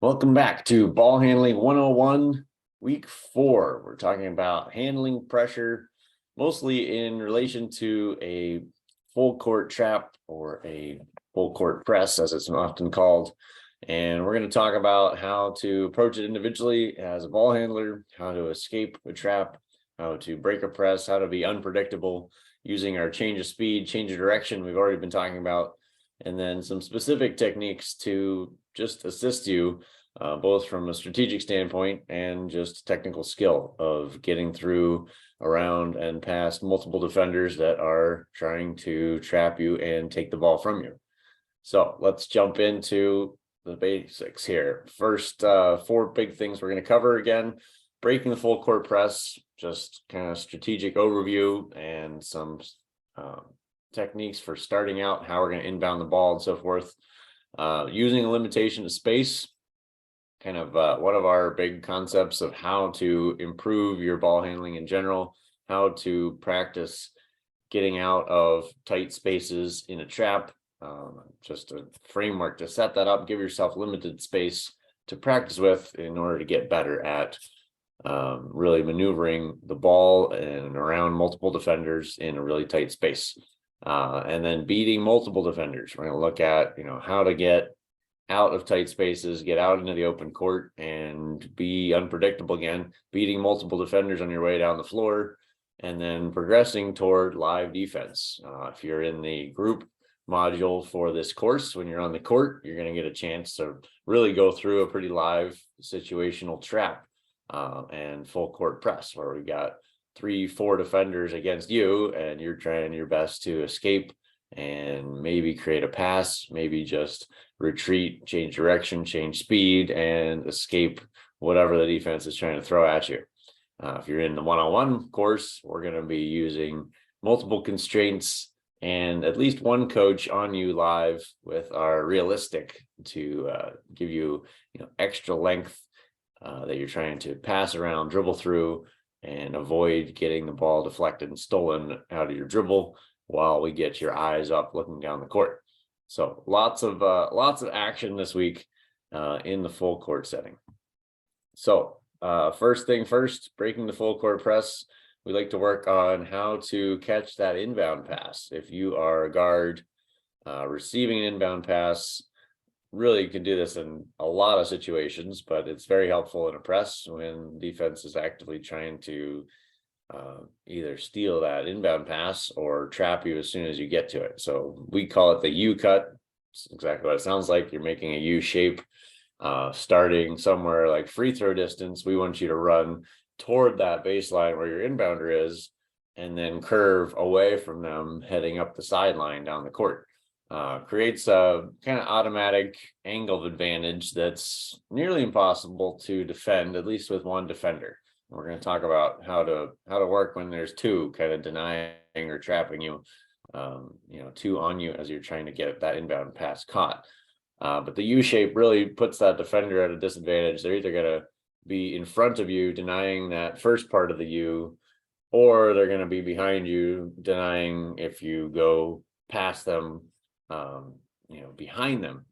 Welcome back to Ball Handling 101, week 4. We're talking about handling pressure, mostly in relation to a full court trap or a full court press, as it's often called. And we're going to talk about how to approach it individually as a ball handler, how to escape a trap, how to break a press, how to be unpredictable using our change of speed, change of direction we've already been talking about, and then some specific techniques to just assist you both from a strategic standpoint and just technical skill of getting through, around, and past multiple defenders that are trying to trap you and take the ball from you. So let's jump into the basics here. First, 4 big things we're going to cover again: breaking the full court press, just kind of strategic overview and some techniques for starting out, how we're going to inbound the ball and so forth. Using a limitation of space, kind of one of our big concepts of how to improve your ball handling in general, how to practice getting out of tight spaces in a trap, just a framework to set that up, give yourself limited space to practice with in order to get better at really maneuvering the ball and around multiple defenders in a really tight space. And then beating multiple defenders. We're going to look at, how to get out of tight spaces, get out into the open court and be unpredictable again, beating multiple defenders on your way down the floor, and then progressing toward live defense. If you're in the group module for this course, when you're on the court, you're going to get a chance to really go through a pretty live situational trap and full court press, where we got 3-4 defenders against you, and you're trying your best to escape and maybe create a pass, maybe just retreat, change direction, change speed, and escape whatever the defense is trying to throw at you. If you're in the one-on-one course, we're going to be using multiple constraints and at least one coach on you live with our realistic to give you, extra length that you're trying to pass around, dribble through, and avoid getting the ball deflected and stolen out of your dribble while we get your eyes up looking down the court. So lots of action this week in the full court setting. So first thing first, breaking the full court press. We like to work on how to catch that inbound pass. If you are a guard receiving an inbound pass, really you can do this in a lot of situations, but it's very helpful in a press when defense is actively trying to either steal that inbound pass or trap you as soon as you get to it. So we call it the U cut. It's exactly what it sounds like. You're making a U shape, starting somewhere like free throw distance. We want you to run toward that baseline where your inbounder is, and then curve away from them, heading up the sideline down the court. Creates a kind of automatic angle of advantage that's nearly impossible to defend, at least with one defender. We're going to talk about how to work when there's 2 kind of denying or trapping you, 2 on you as you're trying to get that inbound pass caught. But the U shape really puts that defender at a disadvantage. They're either going to be in front of you denying that first part of the U, or they're going to be behind you denying if you go past them, behind them.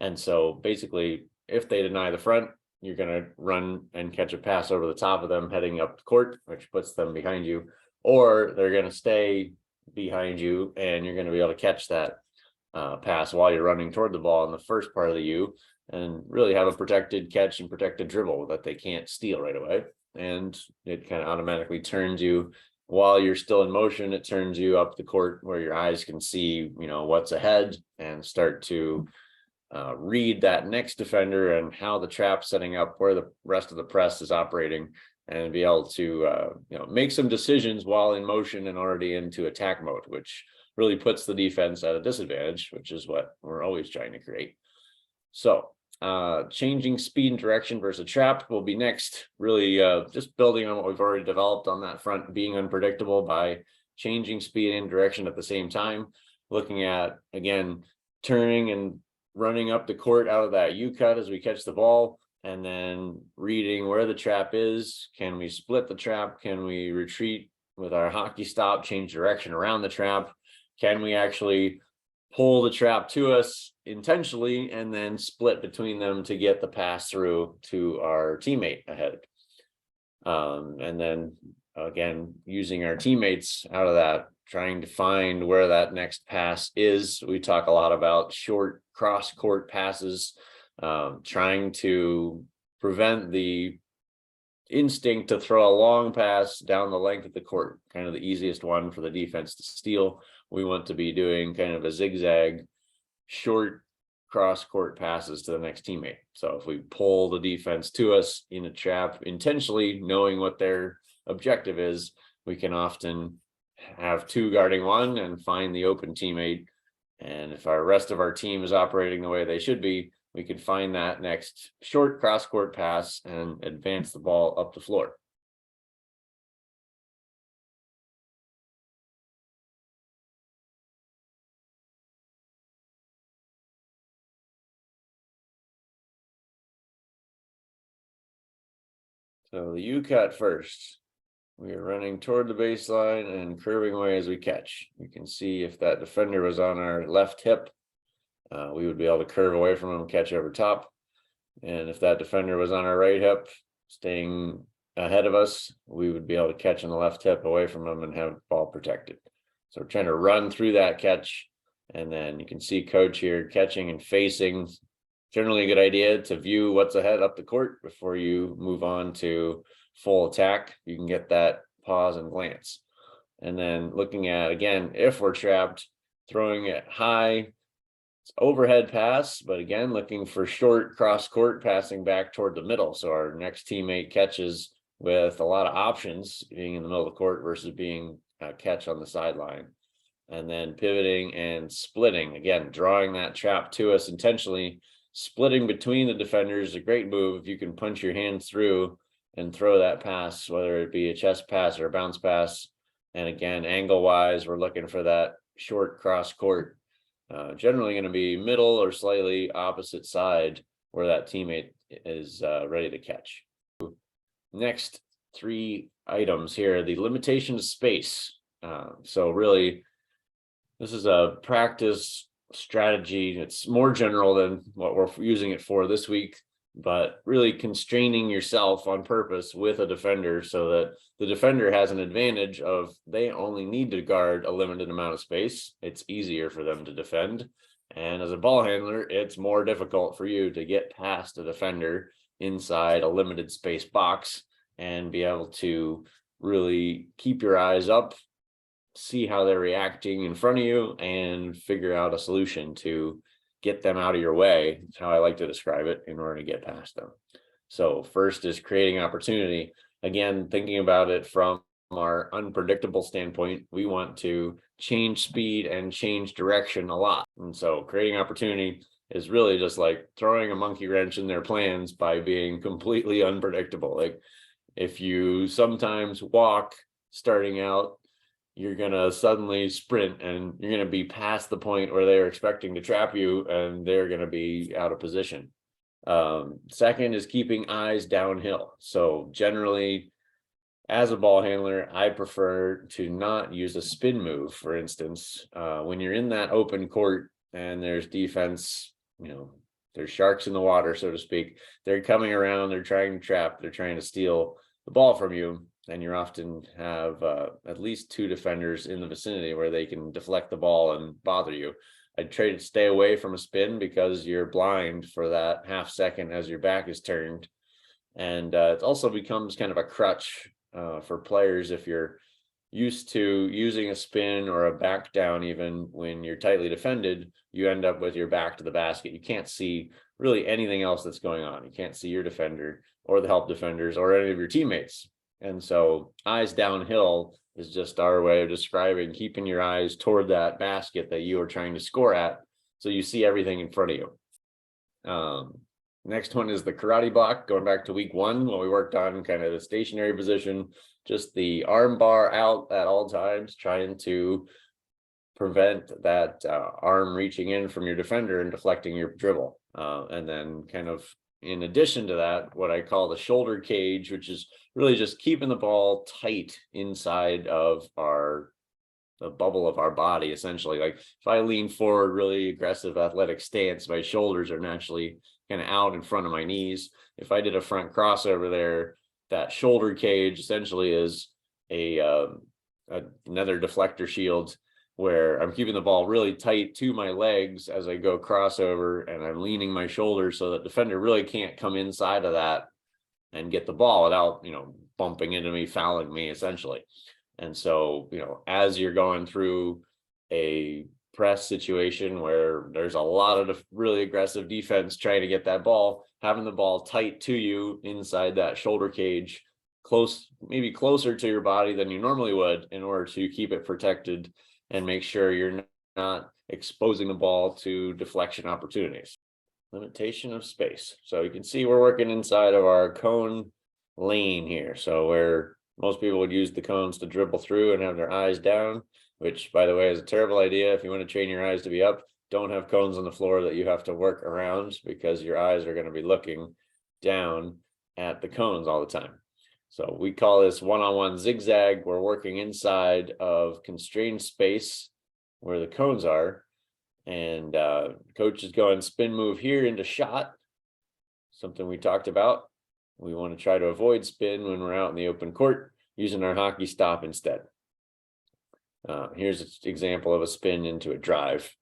And so basically, if they deny the front, you're going to run and catch a pass over the top of them heading up the court, which puts them behind you, or they're going to stay behind you and you're going to be able to catch that pass while you're running toward the ball in the first part of the U, and really have a protected catch and protected dribble that they can't steal right away. And it kind of automatically turns you, while you're still in motion, it turns you up the court where your eyes can see, what's ahead, and start to read that next defender and how the trap's setting up, where the rest of the press is operating, and be able to make some decisions while in motion and already into attack mode, which really puts the defense at a disadvantage, which is what we're always trying to create. So changing speed and direction versus a trap will be next. Really just building on what we've already developed on that front, being unpredictable by changing speed and direction at the same time, looking at, again, turning and running up the court out of that U cut as we catch the ball, and then reading where the trap is. Can we split the trap? Can we retreat with our hockey stop, change direction around the trap? Can we actually pull the trap to us intentionally and then split between them to get the pass through to our teammate ahead. And then again, using our teammates out of that, trying to find where that next pass is. We talk a lot about short cross court passes, trying to prevent the instinct to throw a long pass down the length of the court, kind of the easiest one for the defense to steal. We want to be doing kind of a zigzag short cross court passes to the next teammate. So if we pull the defense to us in a trap intentionally, knowing what their objective is, we can often have two guarding one and find the open teammate. And if our rest of our team is operating the way they should be, we can find that next short cross court pass and advance the ball up the floor. So the U cut first. We are running toward the baseline and curving away as we catch. You can see if that defender was on our left hip, we would be able to curve away from him and catch over top. And if that defender was on our right hip, staying ahead of us, we would be able to catch on the left hip away from him and have the ball protected. So we're trying to run through that catch. And then you can see coach here catching and facing. Generally a good idea to view what's ahead up the court before you move on to full attack. You can get that pause and glance. And then looking at, again, if we're trapped, throwing it high, it's overhead pass, but again, looking for short cross court passing back toward the middle. So our next teammate catches with a lot of options, being in the middle of the court versus being a catch on the sideline. And then pivoting and splitting, again, drawing that trap to us intentionally. Splitting between the defenders is a great move. If you can punch your hand through and throw that pass, whether it be a chest pass or a bounce pass. And again, angle wise, we're looking for that short cross court. Generally going to be middle or slightly opposite side where that teammate is ready to catch. Next three items here, the limitation of space. So really, this is a practice strategy. It's more general than what we're using it for this week, but really constraining yourself on purpose with a defender so that the defender has an advantage of they only need to guard a limited amount of space. It's easier for them to defend. And as a ball handler, it's more difficult for you to get past a defender inside a limited space box and be able to really keep your eyes up, see how they're reacting in front of you, and figure out a solution to get them out of your way. That's how I like to describe it in order to get past them. So first is creating opportunity. Again, thinking about it from our unpredictable standpoint, we want to change speed and change direction a lot. And so creating opportunity is really just like throwing a monkey wrench in their plans by being completely unpredictable. Like if you sometimes walk starting out, you're going to suddenly sprint and you're going to be past the point where they're expecting to trap you and they're going to be out of position. Second is keeping eyes downhill. So generally, as a ball handler, I prefer to not use a spin move. For instance, when you're in that open court and there's defense, there's sharks in the water, so to speak. They're coming around, they're trying to trap, they're trying to steal the ball from you. And you often have at least two defenders in the vicinity where they can deflect the ball and bother you. I'd try to stay away from a spin because you're blind for that half second as your back is turned. And it also becomes kind of a crutch for players if you're used to using a spin or a back down. Even when you're tightly defended, you end up with your back to the basket. You can't see really anything else that's going on. You can't see your defender or the help defenders or any of your teammates. And so eyes downhill is just our way of describing keeping your eyes toward that basket that you are trying to score at, so you see everything in front of you. Next one is the karate block. Going back to week one, what we worked on, kind of the stationary position, just the arm bar out at all times, trying to prevent that arm reaching in from your defender and deflecting your dribble. And then kind of in addition to that, what I call the shoulder cage, which is really just keeping the ball tight inside of our bubble of our body, essentially. Like if I lean forward, really aggressive athletic stance, my shoulders are naturally kind of out in front of my knees. If I did a front crossover there, that shoulder cage essentially is another deflector shield where I'm keeping the ball really tight to my legs as I go crossover, and I'm leaning my shoulders so that defender really can't come inside of that and get the ball without, bumping into me, fouling me essentially. And so, as you're going through a press situation where there's a lot of really aggressive defense trying to get that ball, having the ball tight to you inside that shoulder cage, maybe closer to your body than you normally would, in order to keep it protected and make sure you're not exposing the ball to deflection opportunities. Limitation of space. So you can see we're working inside of our cone lane here. So where most people would use the cones to dribble through and have their eyes down, which, by the way, is a terrible idea. If you want to train your eyes to be up, don't have cones on the floor that you have to work around, because your eyes are going to be looking down at the cones all the time. So we call this one-on-one zigzag. We're working inside of constrained space where the cones are. And coach is going spin move here into shot, something we talked about. We want to try to avoid spin when we're out in the open court, using our hockey stop instead. Here's an example of a spin into a drive.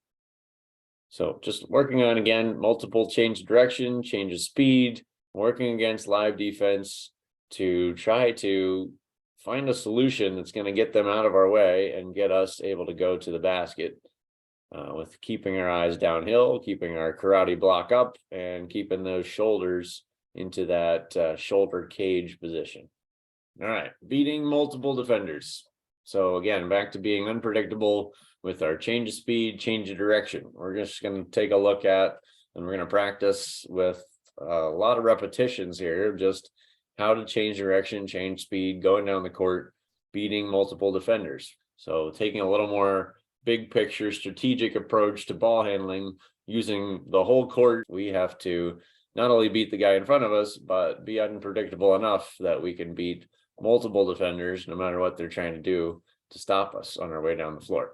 So just working on, again, multiple change of direction, change of speed, working against live defense to try to find a solution that's going to get them out of our way and get us able to go to the basket, with keeping our eyes downhill, keeping our karate block up, and keeping those shoulders into that shoulder cage position. All right, beating multiple defenders. So again, back to being unpredictable with our change of speed, change of direction. We're just going to take a look at, and we're going to practice with a lot of repetitions here, just how to change direction, change speed, going down the court, beating multiple defenders. So taking a little more big picture strategic approach to ball handling, using the whole court. We have to not only beat the guy in front of us, but be unpredictable enough that we can beat multiple defenders, no matter what they're trying to do to stop us on our way down the floor.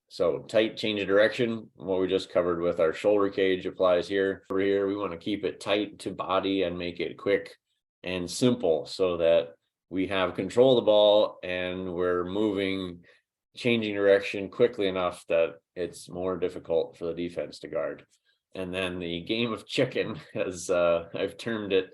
So tight change of direction, what we just covered with our shoulder cage, applies here. Over here, we want to keep it tight to body and make it quick and simple so that we have control of the ball and we're changing direction quickly enough that it's more difficult for the defense to guard. And then the game of chicken, as I've termed it,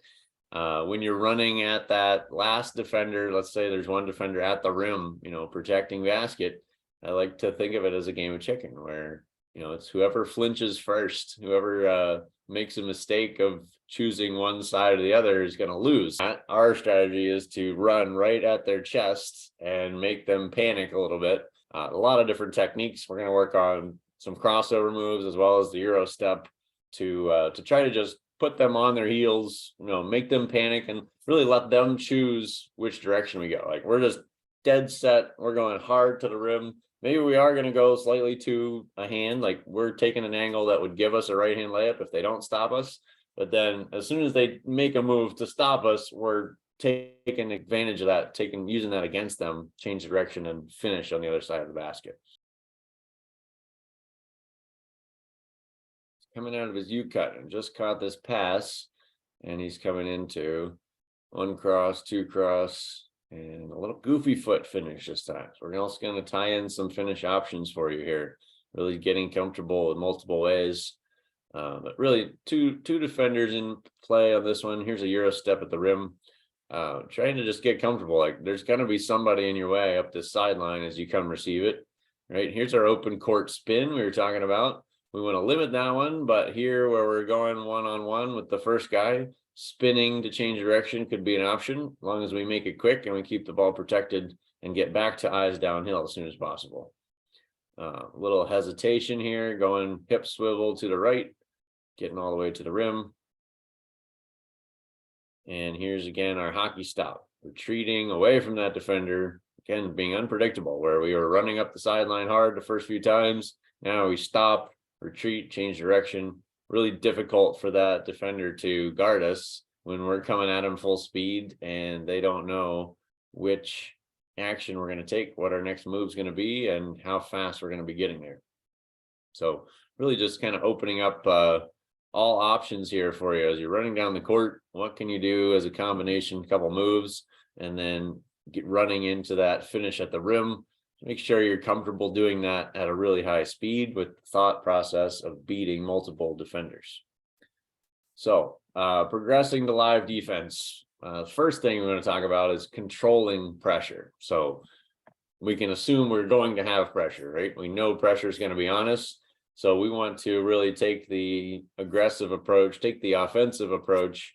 when you're running at that last defender, let's say there's one defender at the rim, protecting basket, I like to think of it as a game of chicken where, it's whoever flinches first, whoever makes a mistake of choosing one side or the other is going to lose. Our strategy is to run right at their chest and make them panic a little bit. A lot of different techniques. We're going to work on some crossover moves as well as the Euro step to try to just put them on their heels, make them panic and really let them choose which direction we go. Like, we're just dead set. We're going hard to the rim. Maybe we are going to go slightly to a hand, like we're taking an angle that would give us a right hand layup if they don't stop us. But then as soon as they make a move to stop us, we're taking advantage of that, using that against them, change the direction and finish on the other side of the basket. Coming out of his U-cut and just caught this pass, and he's coming into one cross, two cross, and a little goofy foot finish this time. So we're also going to tie in some finish options for you here, really getting comfortable in multiple ways. But really two defenders in play on this one. Here's a Euro step at the rim. Trying to just get comfortable. Like, there's going to be somebody in your way up this sideline as you come receive it. Right, here's our open court spin we were talking about. We want to limit that one, but here where we're going one-on-one with the first guy, spinning to change direction could be an option, as long as we make it quick and we keep the ball protected and get back to eyes downhill as soon as possible. Little hesitation here, going hip swivel to the right, getting all the way to the rim. And here's again our hockey stop, retreating away from that defender, again being unpredictable, where we were running up the sideline hard the first few times. Now we stop, retreat, change direction. Really difficult for that defender to guard us when we're coming at them full speed and they don't know which action we're going to take, what our next move is going to be, and how fast we're going to be getting there. So really just kind of opening up all options here for you as you're running down the court. What can you do as a combination, couple moves, and then get running into that finish at the rim. Make sure you're comfortable doing that at a really high speed with the thought process of beating multiple defenders. So progressing to live defense. First thing we're going to talk about is controlling pressure. So we can assume we're going to have pressure, right? We know pressure is going to be on us. So we want to really take the aggressive approach, take the offensive approach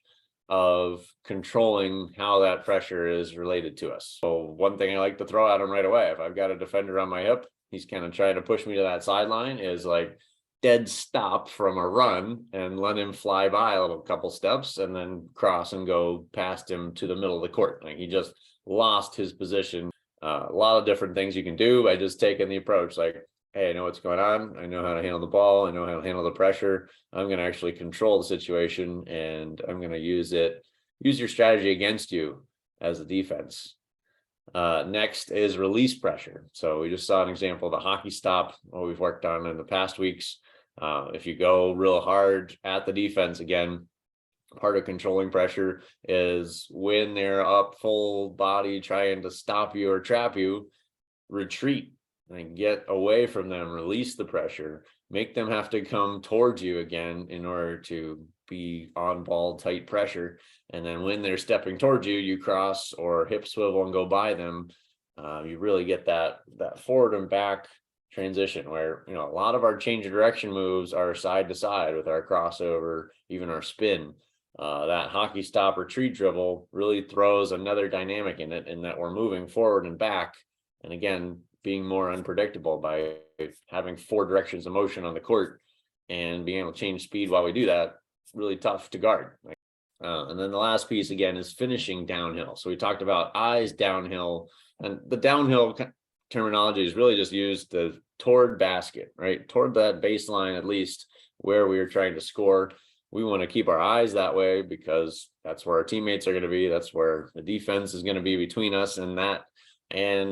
of controlling how that pressure is related to us. So one thing I like to throw at him right away, if I've got a defender on my hip, he's kind of trying to push me to that sideline, is like dead stop from a run and let him fly by a little couple steps and then cross and go past him to the middle of the court. Like he just lost his position. A lot of different things you can do by just taking the approach like, hey, I know what's going on. I know how to handle the ball. I know how to handle the pressure. I'm going to actually control the situation, and I'm going to use your strategy against you as a defense. Next is release pressure. So we just saw an example of the hockey stop, what we've worked on in the past weeks. If you go real hard at the defense, again, part of controlling pressure is when they're up full body trying to stop you or trap you, retreat and get away from them, release the pressure, make them have to come towards you again in order to be on ball tight pressure. And then when they're stepping towards you, you cross or hip swivel and go by them. You really get that forward and back transition where, a lot of our change of direction moves are side to side with our crossover, even our spin. That hockey stop retreat dribble really throws another dynamic in it, in that we're moving forward and back. And again, being more unpredictable by having 4 directions of motion on the court and being able to change speed while we do that, really tough to guard. And then the last piece again is finishing downhill. So we talked about eyes downhill, and the downhill terminology is really just used toward basket, right? Toward that baseline, at least where we are trying to score. We want to keep our eyes that way because that's where our teammates are going to be. That's where the defense is going to be between us and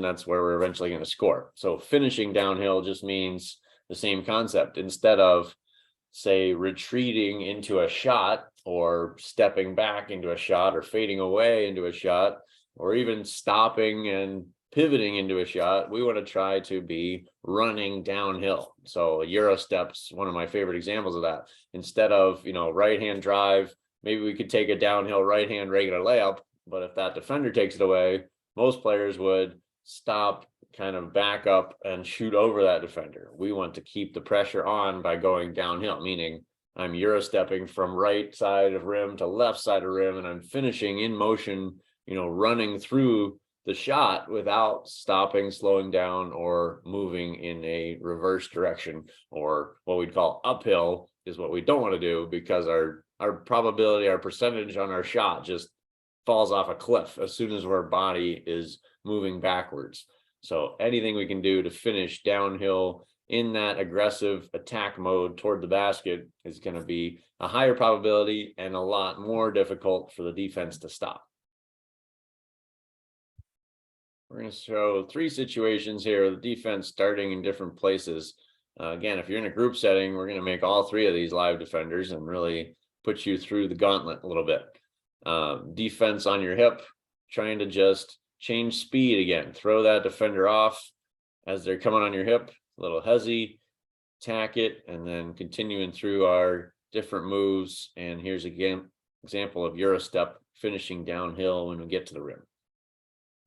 that's where we're eventually going to score. So finishing downhill just means the same concept. Instead of, say, retreating into a shot or stepping back into a shot or fading away into a shot or even stopping and pivoting into a shot, we want to try to be running downhill. So a Euro step's one of my favorite examples of that. Instead of, right hand drive, maybe we could take a downhill right hand regular layup, but if that defender takes it away, most players would stop, kind of back up and shoot over that defender. We want to keep the pressure on by going downhill, meaning I'm Euro stepping from right side of rim to left side of rim, and I'm finishing in motion, running through the shot without stopping, slowing down, or moving in a reverse direction, or what we'd call uphill is what we don't want to do, because our probability, our percentage on our shot just falls off a cliff as soon as our body is moving backwards. So anything we can do to finish downhill in that aggressive attack mode toward the basket is going to be a higher probability and a lot more difficult for the defense to stop. We're going to show 3 situations here, the defense starting in different places. Again, if you're in a group setting, we're going to make all 3 of these live defenders and really put you through the gauntlet a little bit. Defense on your hip, trying to just change speed again, throw that defender off as they're coming on your hip, a little hezzy, tack it, and then continuing through our different moves. And here's again example of Euro step, finishing downhill when we get to the rim.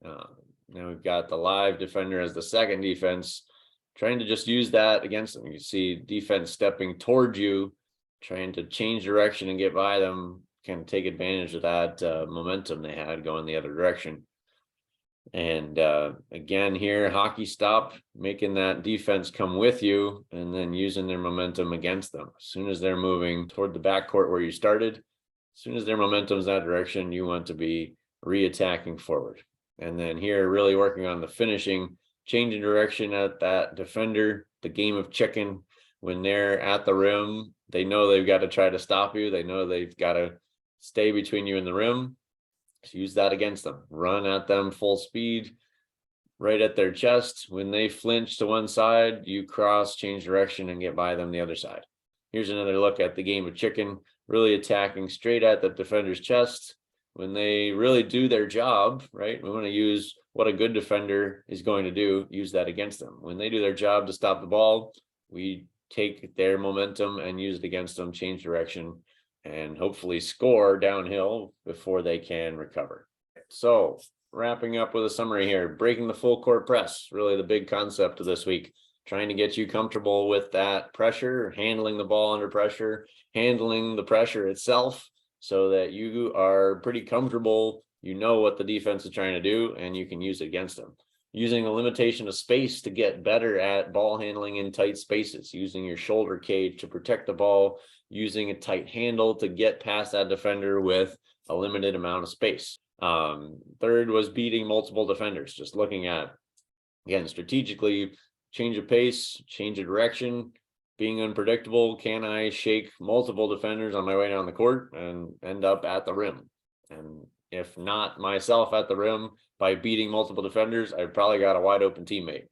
Now we've got the live defender as the second defense, trying to just use that against them. You see defense stepping towards you, trying to change direction and get by them, can take advantage of that momentum they had going the other direction. And again here, hockey stop, making that defense come with you and then using their momentum against them. As soon as they're moving toward the backcourt where you started, as soon as their momentum's that direction, you want to be re-attacking forward. And then here, really working on the finishing, changing direction at that defender, the game of chicken. When they're at the rim, they know they've got to try to stop you. They know they've got to stay between you and the rim. So use that against them. Run at them full speed, right at their chest. When they flinch to one side, you cross, change direction, and get by them the other side. Here's another look at the game of chicken, really attacking straight at the defender's chest. When they really do their job, right? We want to use what a good defender is going to do, use that against them. When they do their job to stop the ball, we take their momentum and use it against them, change direction, and hopefully score downhill before they can recover. So wrapping up with a summary here, breaking the full court press, really the big concept of this week, trying to get you comfortable with that pressure, handling the ball under pressure, handling the pressure itself so that you are pretty comfortable, you know what the defense is trying to do, and you can use it against them. Using a limitation of space to get better at ball handling in tight spaces, using your shoulder cage to protect the ball, using a tight handle to get past that defender with a limited amount of space. Third was beating multiple defenders, just looking at, again, strategically, change of pace, change of direction, being unpredictable. Can I shake multiple defenders on my way down the court and end up at the rim? And if not myself at the rim by beating multiple defenders, I've probably got a wide open teammate.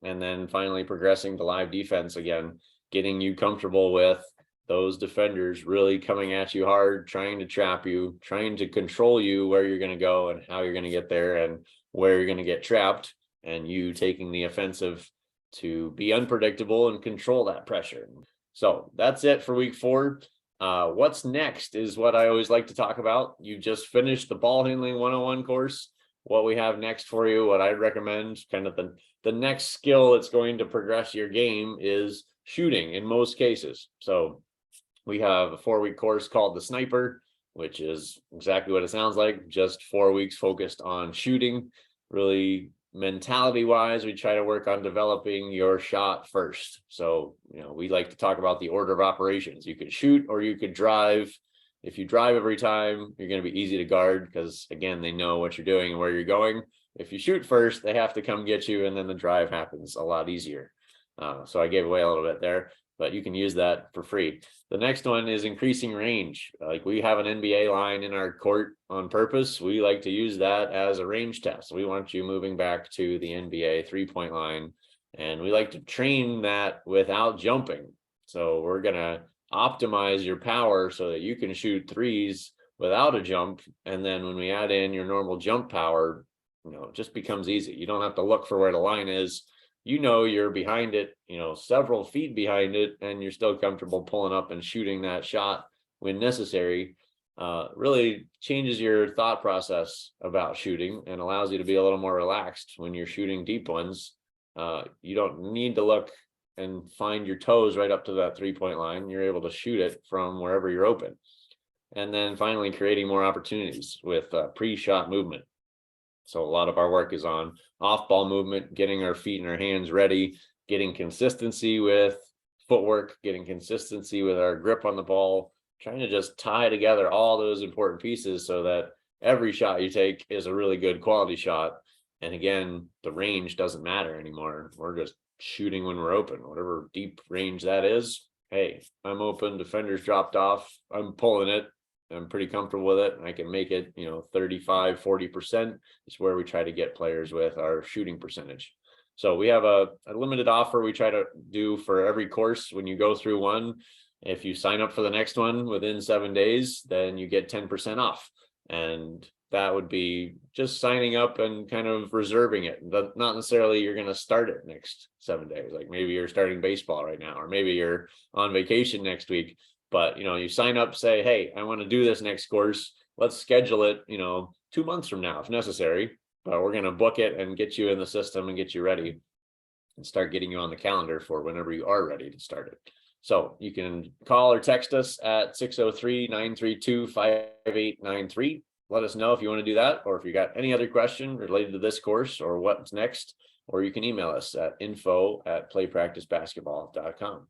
And then finally progressing to live defense, again, getting you comfortable with those defenders really coming at you hard, trying to trap you, trying to control you, where you're going to go and how you're going to get there and where you're going to get trapped, and you taking the offensive to be unpredictable and control that pressure. So that's it for week 4. What's next is what I always like to talk about. You just finished the ball handling 101 course. What we have next for you, what I'd recommend, kind of the next skill that's going to progress your game is shooting in most cases. So we have a 4-week course called the Sniper, which is exactly what it sounds like, just 4 weeks focused on shooting. Really mentality wise, we try to work on developing your shot first. So, we like to talk about the order of operations. You could shoot or you could drive. If you drive every time, you're going to be easy to guard because, again, they know what you're doing and where you're going. If you shoot first, they have to come get you, and then the drive happens a lot easier. So I gave away a little bit there, but you can use that for free. The next one is increasing range. Like, we have an NBA line in our court on purpose. We like to use that as a range test. We want you moving back to the NBA 3-point line, and we like to train that without jumping. So we're going to optimize your power so that you can shoot threes without a jump. And then when we add in your normal jump power, it just becomes easy. You don't have to look for where the line is. You're behind it, several feet behind it, and you're still comfortable pulling up and shooting that shot when necessary. Really changes your thought process about shooting and allows you to be a little more relaxed when you're shooting deep ones. You don't need to look and find your toes right up to that 3-point line. You're able to shoot it from wherever you're open. And then finally, creating more opportunities with pre-shot movement. So a lot of our work is on off-ball movement, getting our feet and our hands ready, getting consistency with footwork, getting consistency with our grip on the ball, trying to just tie together all those important pieces so that every shot you take is a really good quality shot. And again, the range doesn't matter anymore. We're just shooting when we're open, whatever deep range that is. Hey, I'm open, defender's dropped off, I'm pulling it. I'm pretty comfortable with it. I can make it, 35, 40% is where we try to get players with our shooting percentage. So we have a limited offer we try to do for every course. When you go through one, if you sign up for the next one within 7 days, then you get 10% off. And that would be just signing up and kind of reserving it. But not necessarily you're going to start it next 7 days. Like maybe you're starting baseball right now, or maybe you're on vacation next week. But, you sign up, say, hey, I want to do this next course. Let's schedule it, 2 months from now if necessary. But we're going to book it and get you in the system and get you ready and start getting you on the calendar for whenever you are ready to start it. So you can call or text us at 603-932-5893. Let us know if you want to do that, or if you got any other question related to this course or what's next, or you can email us at info@playpracticebasketball.com.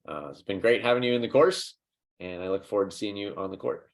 It's been great having you in the course, and I look forward to seeing you on the court.